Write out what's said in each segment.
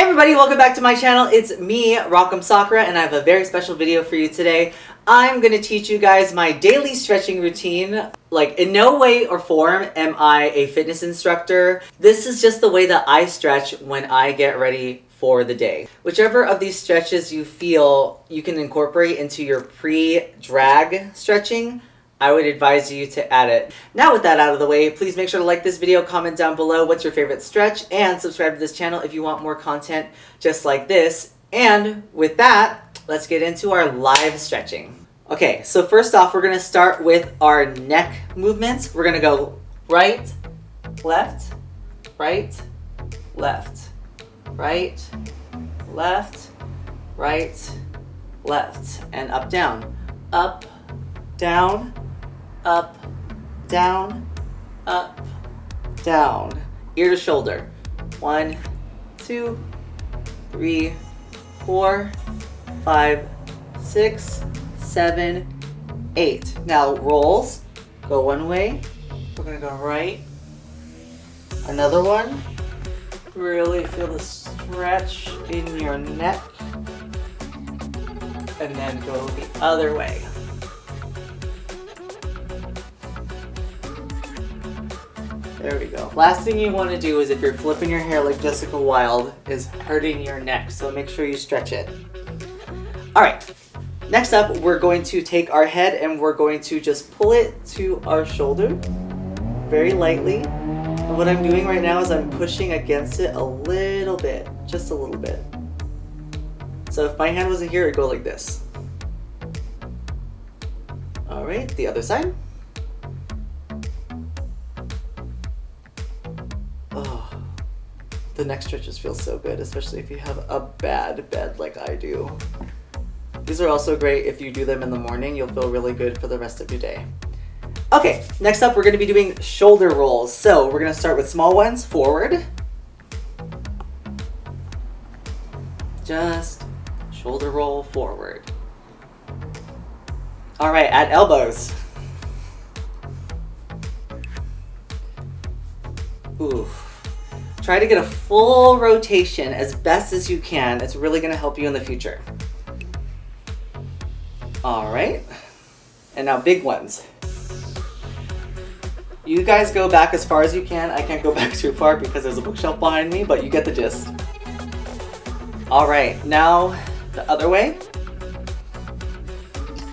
Hey everybody, welcome back to my channel. It's me, M Sakura, and I have a very special video for you today. I'm going to teach you guys my daily stretching routine. Like, in no way or form am I a fitness instructor. This is just the way that I stretch when I get ready for the day. Whichever of these stretches you feel you can incorporate into your pre-drag stretching, I would advise you to add it. Now with that out of the way, please make sure to like this video, comment down below what's your favorite stretch, and subscribe to this channel if you want more content just like this. And with that, let's get into our live stretching. Okay, so first off, we're gonna start with our neck movements. We're gonna go right, left, right, left, right, left, right, left, and up, down, up, down, up, down, up, down, ear to shoulder. 1, 2, 3, 4, 5, 6, 7, 8. Now rolls, go one way. We're gonna go right. Another one. Really feel the stretch in your neck. And then go the other way. There we go. Last thing you want to do is, if you're flipping your hair like Jessica Wilde, is hurting your neck. So make sure you stretch it. All right. Next up, we're going to take our head and we're going to just pull it to our shoulder very lightly. And what I'm doing right now is I'm pushing against it a little bit, just a little bit. So if my hand wasn't here, it'd go like this. All right, the other side. The neck stretches feel so good, especially if you have a bad bed like I do. These are also great if you do them in the morning. You'll feel really good for the rest of your day. Okay, next up we're going to be doing shoulder rolls. So we're going to start with small ones, forward. Just shoulder roll forward. All right, at elbows. Ooh. Try to get a full rotation as best as you can. It's really going to help you in the future. All right. And now big ones. You guys go back as far as you can. I can't go back too far because there's a bookshelf behind me, but you get the gist. All right. Now the other way.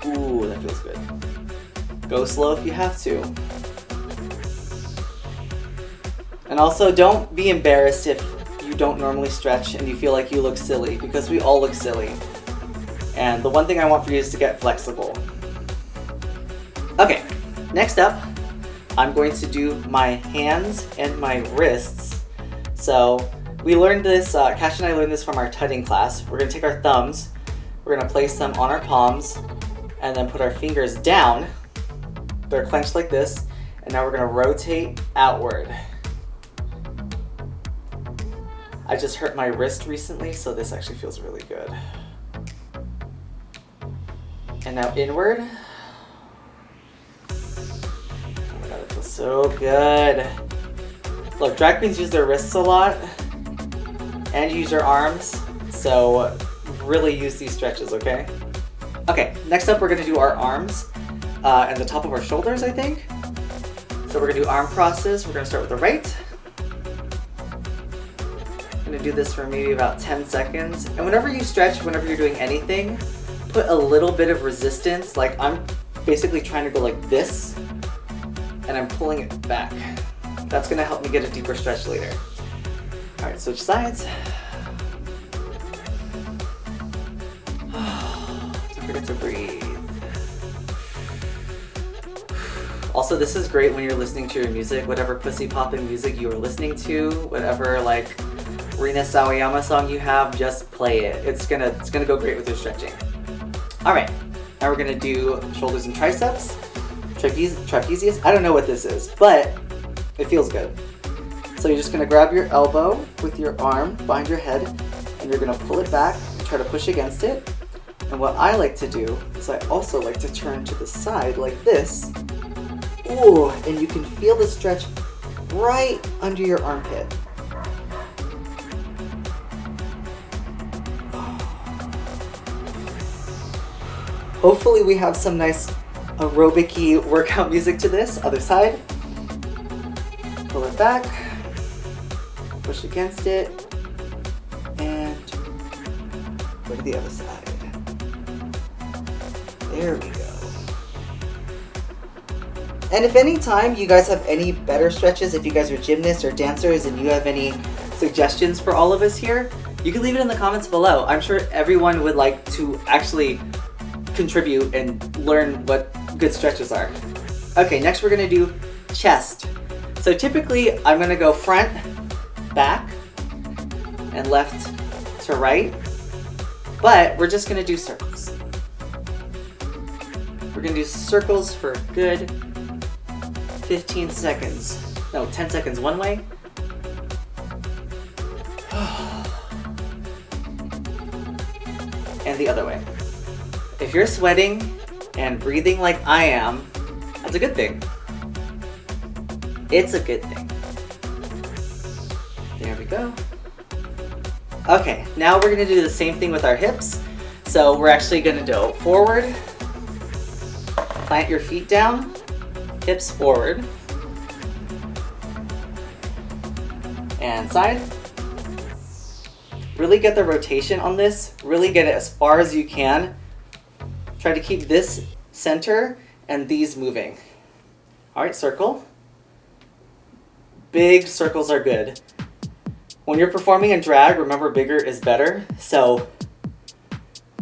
Ooh, that feels good. Go slow if you have to. And also, don't be embarrassed if you don't normally stretch and you feel like you look silly, because we all look silly. And the one thing I want for you is to get flexible. Okay, next up, I'm going to do my hands and my wrists. So we learned this, Cash and I learned this from our tutting class. We're going to take our thumbs, we're going to place them on our palms, and then put our fingers down. They're clenched like this, and now we're going to rotate outward. I just hurt my wrist recently, so this actually feels really good. And now inward. Oh my god, it feels so good. Look, drag queens use their wrists a lot and use their arms, so really use these stretches, okay? Okay, next up we're gonna do our arms and the top of our shoulders, I think. So we're gonna do arm crosses. We're gonna start with the right. I'm gonna do this for maybe about 10 seconds. And whenever you stretch, whenever you're doing anything, put a little bit of resistance. Like, I'm basically trying to go like this, and I'm pulling it back. That's gonna help me get a deeper stretch later. All right, switch sides. Don't forget to breathe. Also, this is great when you're listening to your music, whatever pussy poppin' music you are listening to, whatever like Rina Sawayama song you have, just play it. It's gonna go great with your stretching. All right, now we're gonna do shoulders and triceps, trapezius. I don't know what this is, but it feels good. So you're just gonna grab your elbow with your arm behind your head, and you're gonna pull it back and try to push against it. And what I like to do is I also like to turn to the side like this. Ooh, and you can feel the stretch right under your armpit. Hopefully we have some nice aerobic-y workout music to this. Other side. Pull it back. Push against it. And go to the other side. There we go. And if any time you guys have any better stretches, if you guys are gymnasts or dancers and you have any suggestions for all of us here, you can leave it in the comments below. I'm sure everyone would like to actually contribute and learn what good stretches are. Okay, next we're gonna do chest. So typically I'm gonna go front, back, and left to right, but we're just gonna do circles. We're gonna do circles for a good 15 seconds. No, 10 seconds one way. And the other way. If you're sweating and breathing like I am, that's a good thing. It's a good thing. There we go. Okay, now we're gonna do the same thing with our hips. So we're actually gonna go forward, plant your feet down, hips forward, and side. Really get the rotation on this, really get it as far as you can. Try to keep this center and these moving. All right, circle. Big circles are good. When you're performing in drag, remember bigger is better. So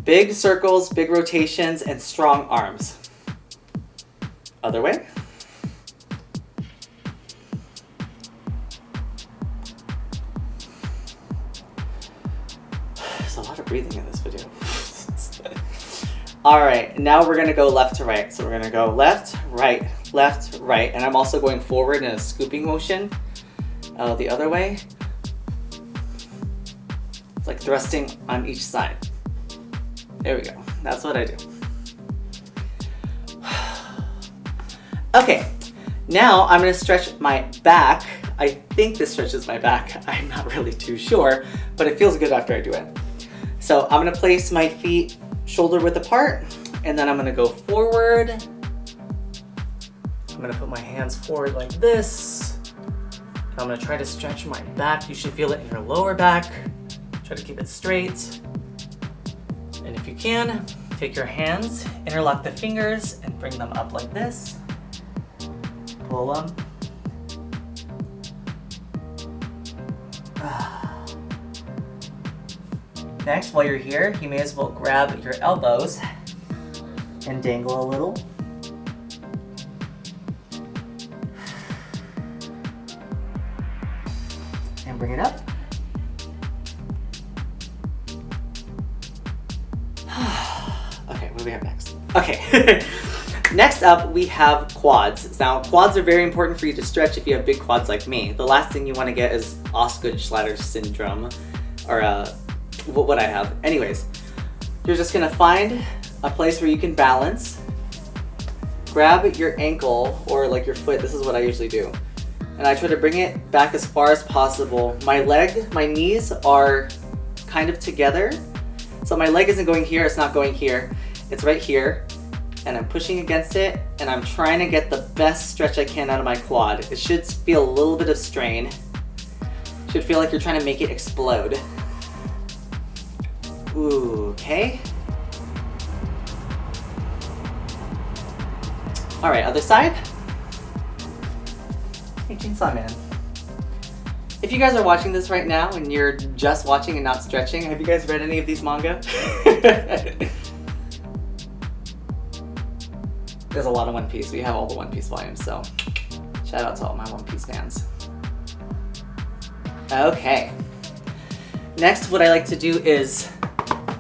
big circles, big rotations, and strong arms. Other way. There's a lot of breathing in this video. All right, now we're gonna go left to right. So we're gonna go left, right, and I'm also going forward in a scooping motion. The other way. It's like thrusting on each side. There we go, that's what I do. Okay, now I'm gonna stretch my back. I think this stretches my back. I'm not really too sure, but it feels good after I do it. So I'm gonna place my feet shoulder width apart, and then I'm gonna go forward. I'm gonna put my hands forward like this. And I'm gonna try to stretch my back. You should feel it in your lower back. Try to keep it straight. And if you can, take your hands, interlock the fingers, and bring them up like this. Pull them. Next, while you're here, you may as well grab your elbows and dangle a little. And bring it up. Okay, what do we have next? Okay, next up we have quads. Now, quads are very important for you to stretch if you have big quads like me. The last thing you want to get is Osgood-Schlatter syndrome, or what I have. Anyways, you're just gonna find a place where you can balance. Grab your ankle or like your foot. This is what I usually do. And I try to bring it back as far as possible. My knees are kind of together. So my leg isn't going here, it's not going here. It's right here. And I'm pushing against it, and I'm trying to get the best stretch I can out of my quad. It should feel a little bit of strain. It should feel like you're trying to make it explode. Ooh, okay. All right, other side. Hey, Chainsaw Man. If you guys are watching this right now and you're just watching and not stretching, have you guys read any of these manga? There's a lot of One Piece. We have all the One Piece volumes, so shout out to all my One Piece fans. Okay. Next, what I like to do is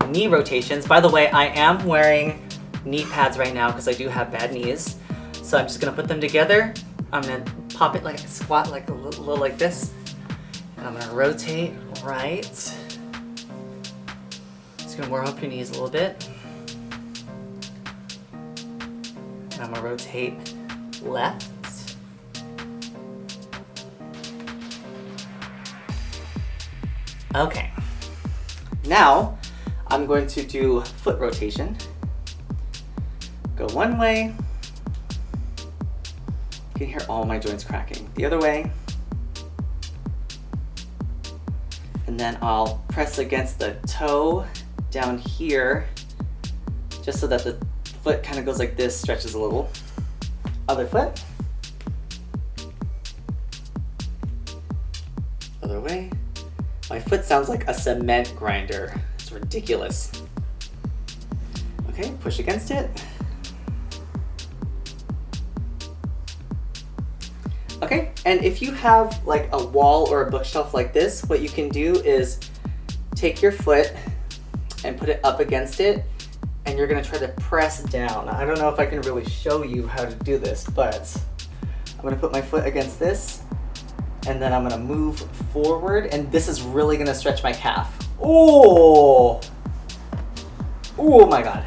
knee rotations. By the way, I am wearing knee pads right now because I do have bad knees. So I'm just gonna put them together. I'm gonna pop it like a squat, like a little like this. And I'm gonna rotate right. Just gonna warm up your knees a little bit. And I'm gonna rotate left. Okay. Now, I'm going to do foot rotation. Go one way. You can hear all my joints cracking. The other way. And then I'll press against the toe down here, just so that the foot kind of goes like this, stretches a little. Other foot. Other way. My foot sounds like a cement grinder. It's ridiculous. Okay, push against it. Okay, and if you have like a wall or a bookshelf like this, what you can do is take your foot and put it up against it, and you're gonna try to press down. I don't know if I can really show you how to do this, but I'm gonna put my foot against this, and then I'm gonna move forward, and this is really gonna stretch my calf. Oh! Oh my God.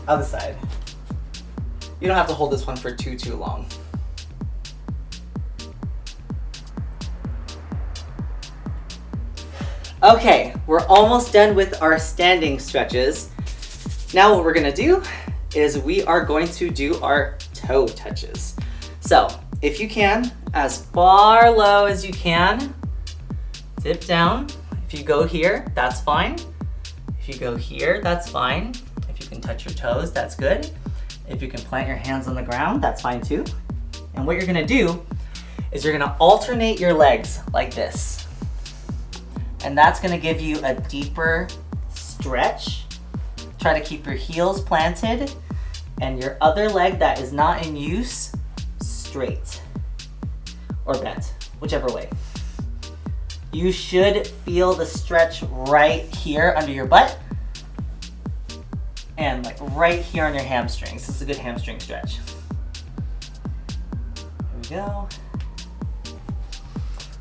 Other side. You don't have to hold this one for too long. Okay, we're almost done with our standing stretches. Now what we're gonna do is we are going to do our toe touches. So if you can, as far low as you can, dip down. If you go here, that's fine. If you go here, that's fine. If you can touch your toes, that's good. If you can plant your hands on the ground, that's fine too. And what you're gonna do is you're gonna alternate your legs like this. And that's gonna give you a deeper stretch. Try to keep your heels planted and your other leg that is not in use straight or bent, whichever way. You should feel the stretch right here under your butt and like right here on your hamstrings. This is a good hamstring stretch. Here we go.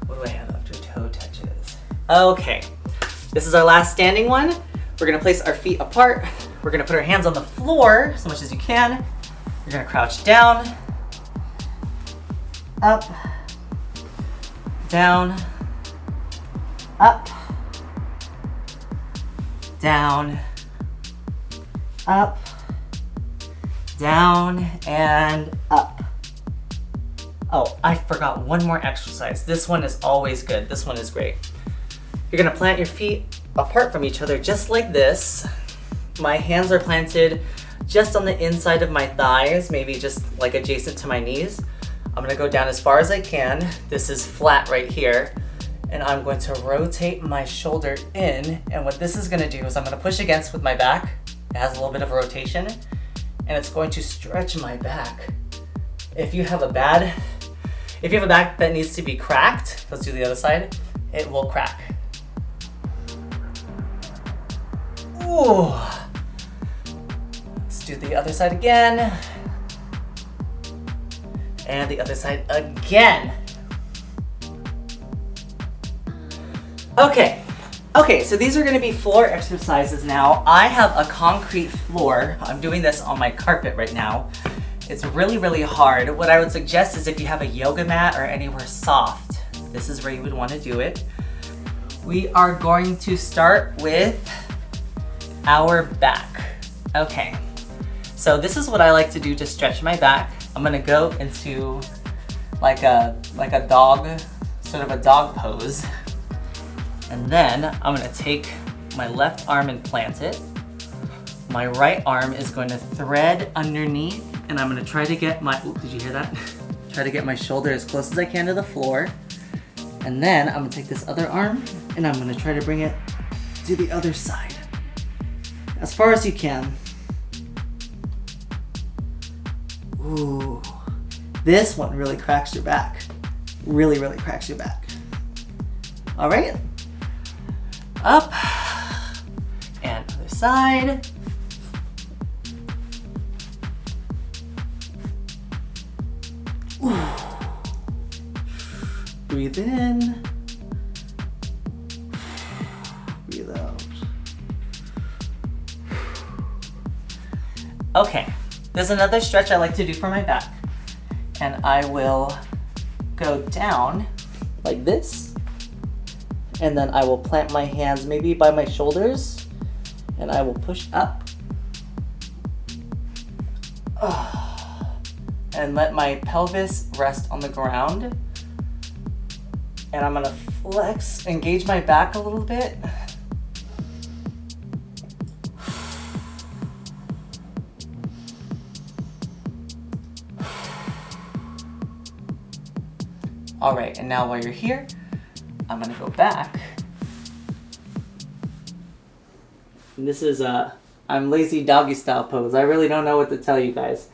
What do I have after toe touches? Okay, this is our last standing one. We're gonna place our feet apart. We're gonna put our hands on the floor as much as you can. You're gonna crouch down, up, down, up, down, up, down, and up. Oh, I forgot one more exercise. This one is always good. This one is great. You're gonna plant your feet apart from each other just like this. My hands are planted just on the inside of my thighs, maybe just like adjacent to my knees. I'm gonna go down as far as I can. This is flat right here. And I'm going to rotate my shoulder in. And what this is gonna do is I'm gonna push against with my back. It has a little bit of a rotation and it's going to stretch my back. If you have a back that needs to be cracked, let's do the other side, it will crack. Ooh. Let's do the other side again. And the other side again. Okay, so these are gonna be floor exercises now. I have a concrete floor. I'm doing this on my carpet right now. It's really, really hard. What I would suggest is if you have a yoga mat or anywhere soft, this is where you would wanna do it. We are going to start with our back. Okay, so this is what I like to do to stretch my back. I'm gonna go into like a dog, sort of a dog pose. And then I'm gonna take my left arm and plant it. My right arm is going to thread underneath, and I'm gonna try to get my, ooh, did you hear that? Try to get my shoulder as close as I can to the floor. And then I'm gonna take this other arm and I'm gonna try to bring it to the other side. As far as you can. Ooh, this one really cracks your back. Really, really cracks your back. All right, up, and other side. Ooh. Breathe in, breathe out. Okay, there's another stretch I like to do for my back. And I will go down like this. And then I will plant my hands maybe by my shoulders. And I will push up. And let my pelvis rest on the ground. And I'm gonna flex, engage my back a little bit. All right, and now while you're here, I'm gonna go back. And this is I'm lazy doggy style pose. I really don't know what to tell you guys.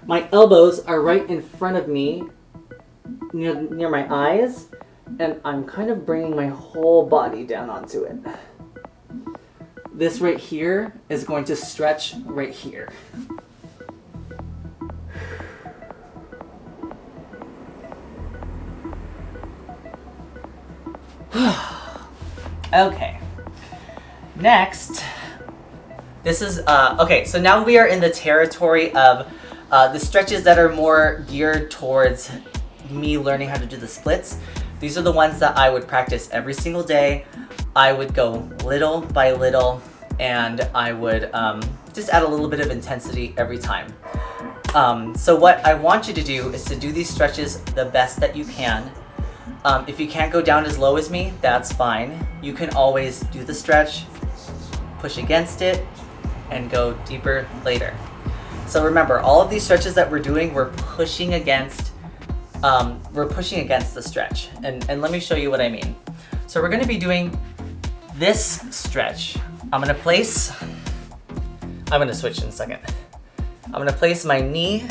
My elbows are right in front of me, near my eyes, and I'm kind of bringing my whole body down onto it. This right here is going to stretch right here. Okay. Next, this is, okay, so now we are in the territory of the stretches that are more geared towards me learning how to do the splits. These are the ones that I would practice every single day. I would go little by little, and I would just add a little bit of intensity every time. So what I want you to do is to do these stretches the best that you can. If you can't go down as low as me, that's fine. You can always do the stretch, push against it, and go deeper later. So remember, all of these stretches that we're doing, we're pushing against the stretch. And let me show you what I mean. So we're gonna be doing this stretch. I'm gonna switch in a second. I'm gonna place my knee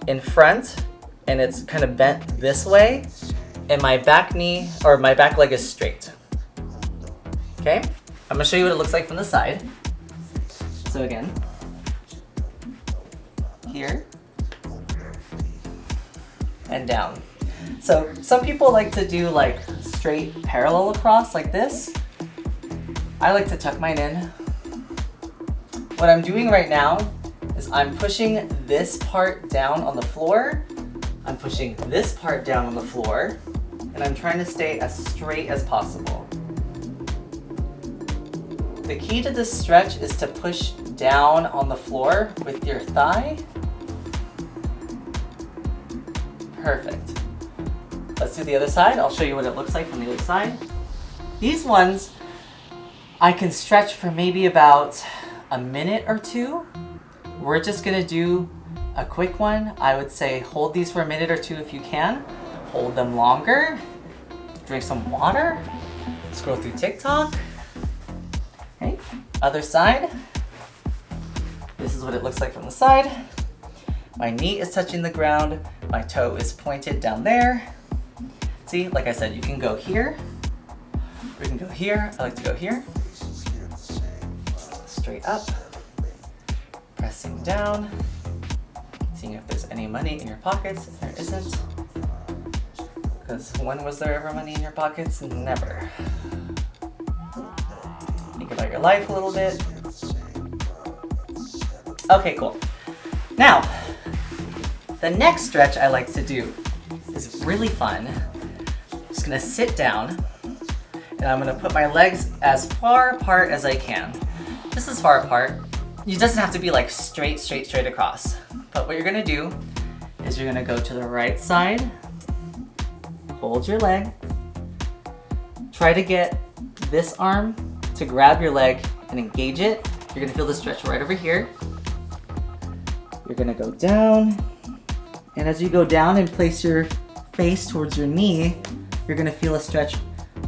in front, and it's kind of bent this way, and my back knee, or my back leg is straight. Okay? I'm gonna show you what it looks like from the side. So again, here, and down. So some people like to do like straight parallel across like this. I like to tuck mine in. What I'm doing right now is I'm pushing this part down on the floor. I'm pushing this part down on the floor, and I'm trying to stay as straight as possible. The key to this stretch is to push down on the floor with your thigh. Perfect. Let's do the other side. I'll show you what it looks like from the other side. These ones, I can stretch for maybe about a minute or two. We're just gonna do a quick one. I would say hold these for a minute or two if you can. Hold them longer. Drink some water. Scroll through TikTok. Okay, other side. This is what it looks like from the side. My knee is touching the ground. My toe is pointed down there. See, like I said, you can go here. We can go here. I like to go here. Straight up. Pressing down. Seeing if there's any money in your pockets. If there isn't. Because when was there ever money in your pockets? Never. Think about your life a little bit. Okay, cool. Now, the next stretch I like to do is really fun. I'm just gonna sit down, and I'm gonna put my legs as far apart as I can. Just as far apart. It doesn't have to be like straight across. But what you're gonna do is you're gonna go to the right side, hold your leg, try to get this arm to grab your leg and engage it. You're gonna feel the stretch right over here. You're gonna go down, and as you go down and place your face towards your knee, you're gonna feel a stretch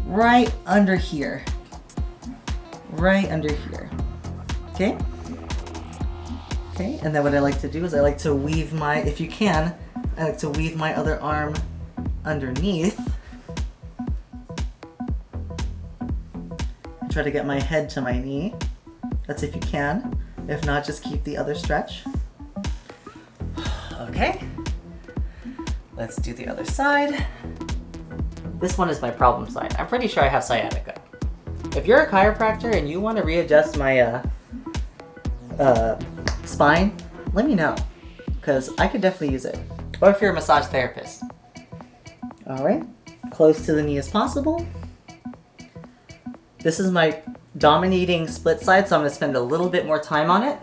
right under here. Right under here. Okay? Okay, and then what I like to do is I like to weave my, if you can, I like to weave my other arm underneath. And try to get my head to my knee. That's if you can. If not, just keep the other stretch. Okay. Let's do the other side. This one is my problem side. I'm pretty sure I have sciatica. If you're a chiropractor and you want to readjust my spine, let me know, because I could definitely use it. Or if you're a massage therapist. All right, close to the knee as possible. This is my dominating split side, so I'm gonna spend a little bit more time on it.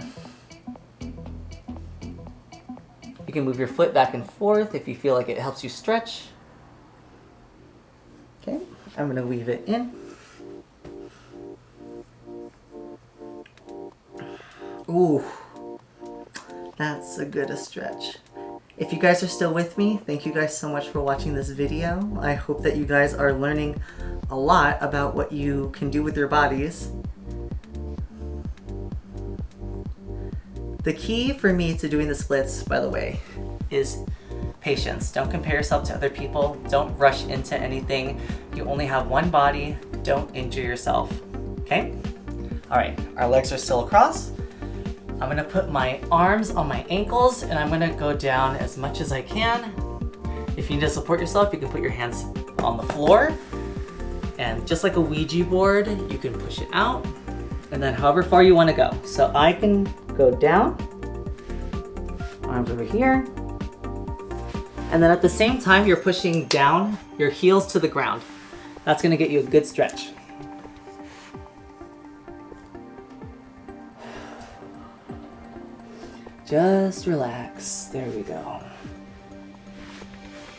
You can move your foot back and forth if you feel like it helps you stretch. Okay, I'm gonna weave it in. Ooh, that's a good stretch. If you guys are still with me, thank you guys so much for watching this video. I hope that you guys are learning a lot about what you can do with your bodies. The key for me to doing the splits, by the way, is patience. Don't compare yourself to other people. Don't rush into anything. You only have one body. Don't injure yourself, okay? All right, our legs are still across. I'm gonna put my arms on my ankles and I'm gonna go down as much as I can. If you need to support yourself, you can put your hands on the floor. And just like a Ouija board, you can push it out and then however far you wanna go. So I can go down, arms over here. And then at the same time, you're pushing down your heels to the ground. That's gonna get you a good stretch. Just relax. There we go.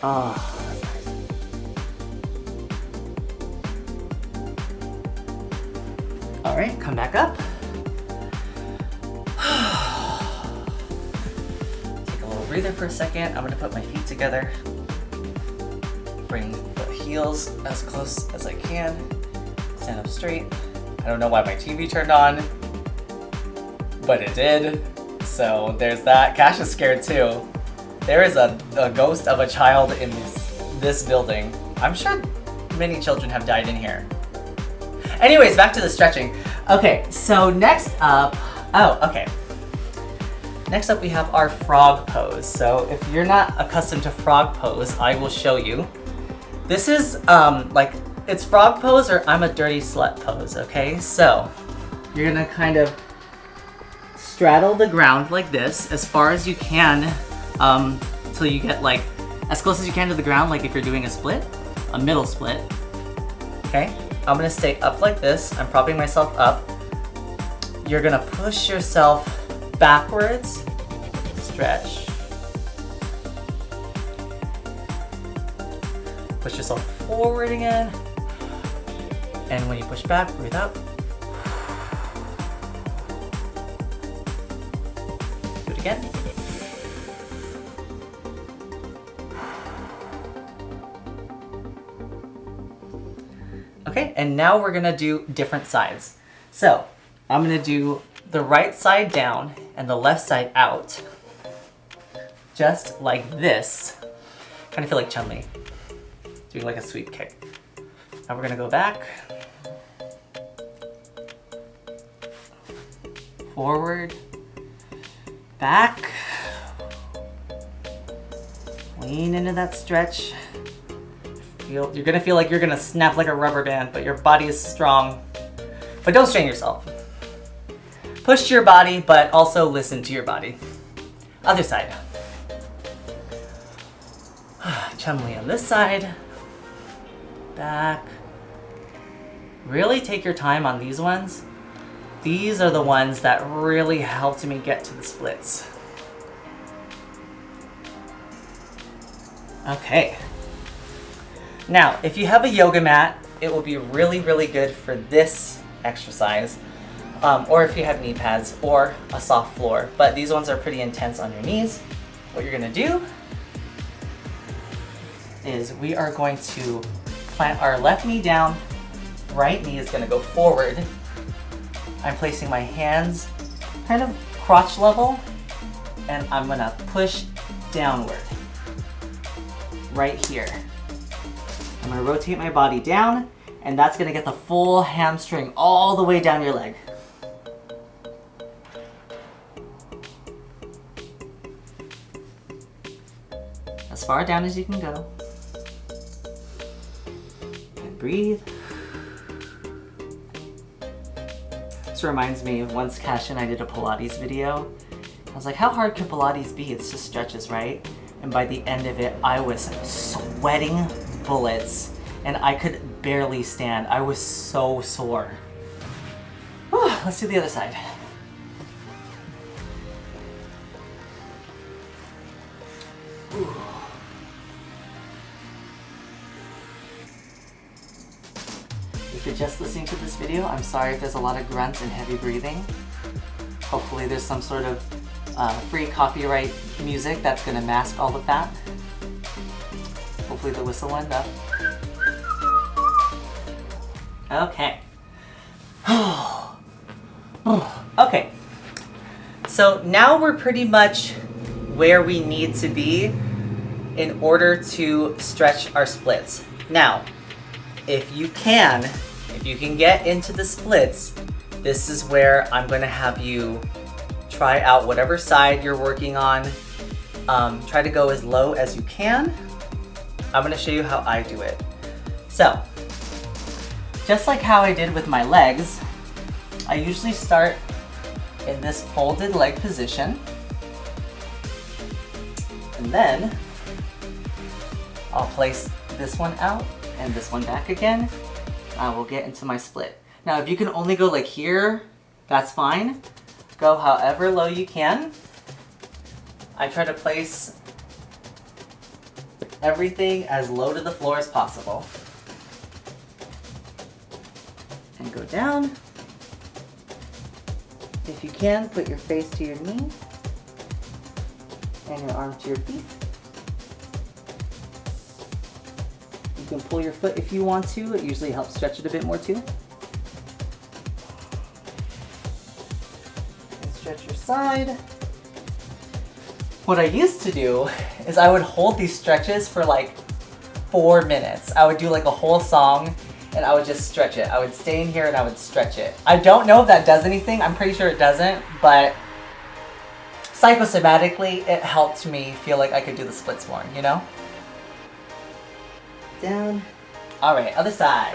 Ah, that's nice. All right, come back up. Take a little breather for a second. I'm gonna put my feet together. Bring the heels as close as I can. Stand up straight. I don't know why my TV turned on, but it did. So there's that. Cash is scared too. There is a ghost of a child in this building. I'm sure many children have died in here. Anyways, back to the stretching. Okay, so next up, next up we have our frog pose. So if you're not accustomed to frog pose, I will show you. This is it's frog pose or I'm a dirty slut pose, okay? So you're gonna kind of straddle the ground like this as far as you can till you get like as close as you can to the ground, like if you're doing a split, a middle split. Okay, I'm gonna stay up like this. I'm propping myself up. You're gonna push yourself backwards, stretch. Push yourself forward again. And when you push back, breathe out. Again. Okay, and now we're gonna do different sides. So I'm gonna do the right side down and the left side out. Just like this. Kind of feel like Chun-Li. Doing like a sweep kick. Now we're gonna go back. Forward. Back. Lean into that stretch. You're gonna feel like you're gonna snap like a rubber band, but your body is strong. But don't strain yourself. Push your body, but also listen to your body. Other side. Chun-Li on this side. Back. Really take your time on these ones. These are the ones that really helped me get to the splits. Okay. Now, if you have a yoga mat, it will be really, really good for this exercise. Or if you have knee pads or a soft floor. But these ones are pretty intense on your knees. What you're gonna do is we are going to plant our left knee down. Right knee is gonna go forward. I'm placing my hands kind of crotch level and I'm gonna push downward. Right here. I'm gonna rotate my body down and that's gonna get the full hamstring all the way down your leg. As far down as you can go. And breathe. This reminds me of once Cash and I did a Pilates video. I was like, how hard can Pilates be? It's just stretches, right? And by the end of it, I was sweating bullets and I could barely stand. I was so sore. Whew, let's do the other side. you're just listening to this video, I'm sorry if there's a lot of grunts and heavy breathing. Hopefully there's some sort of free copyright music that's gonna mask all of that. Hopefully the whistle will end up. Okay. Okay. So now we're pretty much where we need to be in order to stretch our splits. Now, if you can get into the splits, this is where I'm gonna have you try out whatever side you're working on. Try to go as low as you can. I'm gonna show you how I do it. So, just like how I did with my legs, I usually start in this folded leg position. And then I'll place this one out and this one back again. I will get into my split. Now, if you can only go like here, that's fine. Go however low you can. I try to place everything as low to the floor as possible. And go down. If you can, put your face to your knee and your arm to your feet. You can pull your foot if you want to. It usually helps stretch it a bit more too. And stretch your side. What I used to do is I would hold these stretches for like 4 minutes. I would do like a whole song and I would just stretch it. I would stay in here and I would stretch it. I don't know if that does anything. I'm pretty sure it doesn't, but psychosomatically, it helped me feel like I could do the splits more, you know? Down. All right, other side.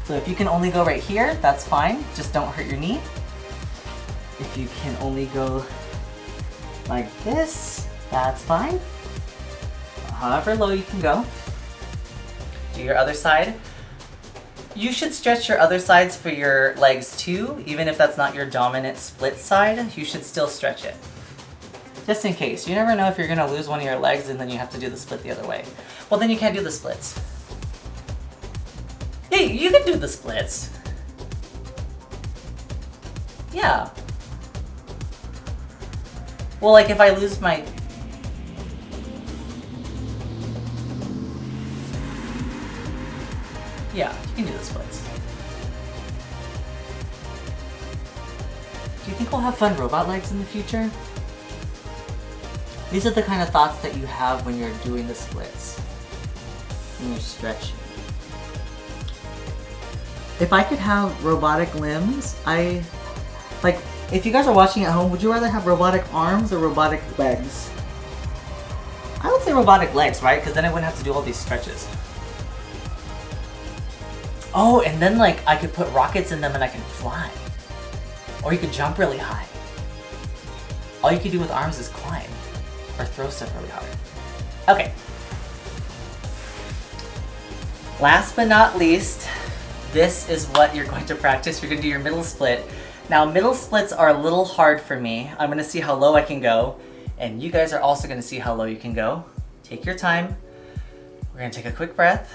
So if you can only go right here, that's fine. Just don't hurt your knee. If you can only go like this, that's fine. However low you can go. Do your other side. You should stretch your other sides for your legs too, even if that's not your dominant split side, you should still stretch it. Just in case. You never know if you're gonna lose one of your legs and then you have to do the split the other way. Well, then you can't do the splits. Hey, you can do the splits. Yeah. Well, like if I lose my... Yeah, you can do the splits. Do you think we'll have fun robot legs in the future? These are the kind of thoughts that you have when you're doing the splits. When you're stretching. If I could have robotic limbs, like, if you guys are watching at home, would you rather have robotic arms or robotic legs? I would say robotic legs, right? Because then I wouldn't have to do all these stretches. Oh, and then like, I could put rockets in them and I can fly. Or you could jump really high. All you could do with arms is climb. Or throw stuff really hard. Okay. Last but not least, this is what you're going to practice. You're going to do your middle split. Now, middle splits are a little hard for me. I'm going to see how low I can go. And you guys are also going to see how low you can go. Take your time. We're going to take a quick breath.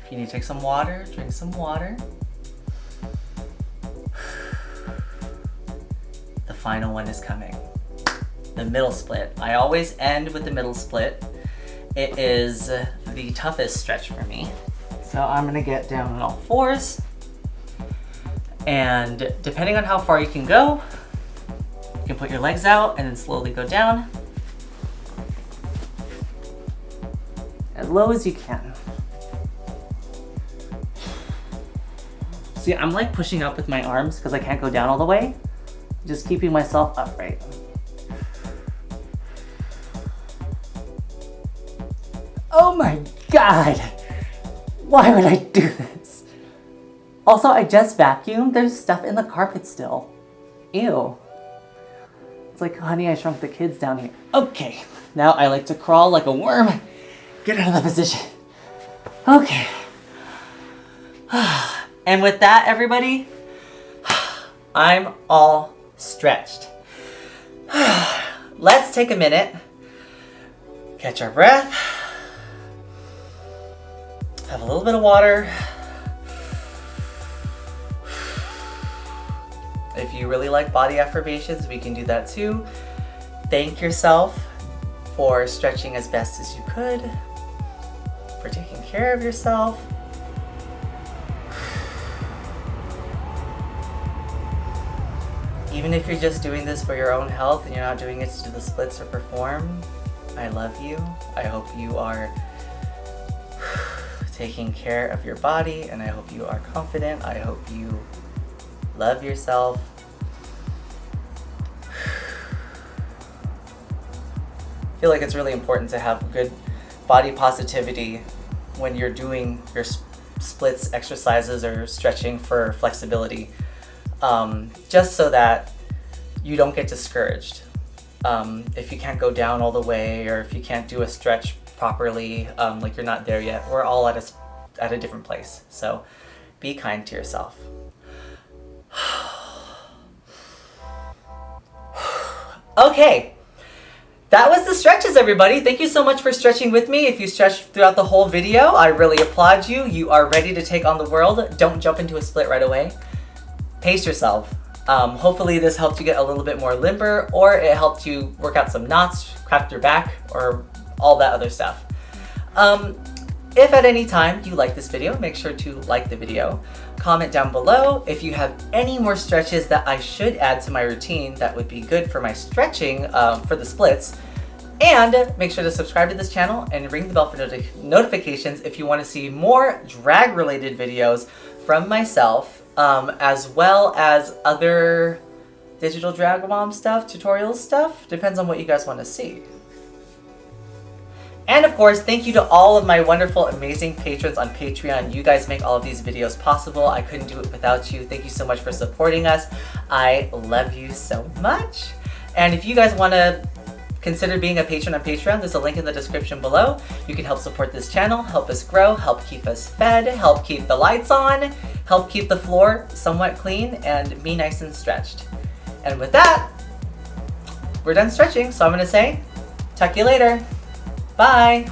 If you need to take some water, drink some water. The final one is coming. The middle split. I always end with the middle split. It is the toughest stretch for me. So I'm gonna get down on all fours. And depending on how far you can go, you can put your legs out and then slowly go down. As low as you can. See, I'm like pushing up with my arms because I can't go down all the way. Just keeping myself upright. Oh my god! Why would I do this? Also, I just vacuumed. There's stuff in the carpet still. Ew. It's like Honey, I Shrunk the Kids down here. Okay, now I like to crawl like a worm. Get out of the position. Okay. And with that, everybody, I'm all stretched. Let's take a minute, catch our breath. Have a little bit of water. If you really like body affirmations, we can do that too. Thank yourself for stretching as best as you could, for taking care of yourself. Even if you're just doing this for your own health and you're not doing it to do the splits or perform, I love you. I hope you are taking care of your body, and I hope you are confident. I hope you love yourself. I feel like it's really important to have good body positivity when you're doing your splits exercises or stretching for flexibility, just so that you don't get discouraged. If you can't go down all the way, or if you can't do a stretch properly, like you're not there yet. We're all at a different place, so be kind to yourself. Okay, that was the stretches, everybody. Thank you so much for stretching with me. If you stretched throughout the whole video, I really applaud you. You are ready to take on the world. Don't jump into a split right away. Pace yourself. Hopefully this helped you get a little bit more limber, or it helped you work out some knots, crack your back, or all that other stuff. If at any time you like this video, make sure to like the video. Comment down below if you have any more stretches that I should add to my routine that would be good for my stretching for the splits. And make sure to subscribe to this channel and ring the bell for notifications if you want to see more drag related videos from myself, as well as other digital drag mom stuff, tutorial stuff. Depends on what you guys want to see. And of course, thank you to all of my wonderful, amazing patrons on Patreon. You guys make all of these videos possible. I couldn't do it without you. Thank you so much for supporting us. I love you so much. And if you guys want to consider being a patron on Patreon, there's a link in the description below. You can help support this channel, help us grow, help keep us fed, help keep the lights on, help keep the floor somewhat clean, and me nice and stretched. And with that, we're done stretching, so I'm going to say, talk to you later. Bye!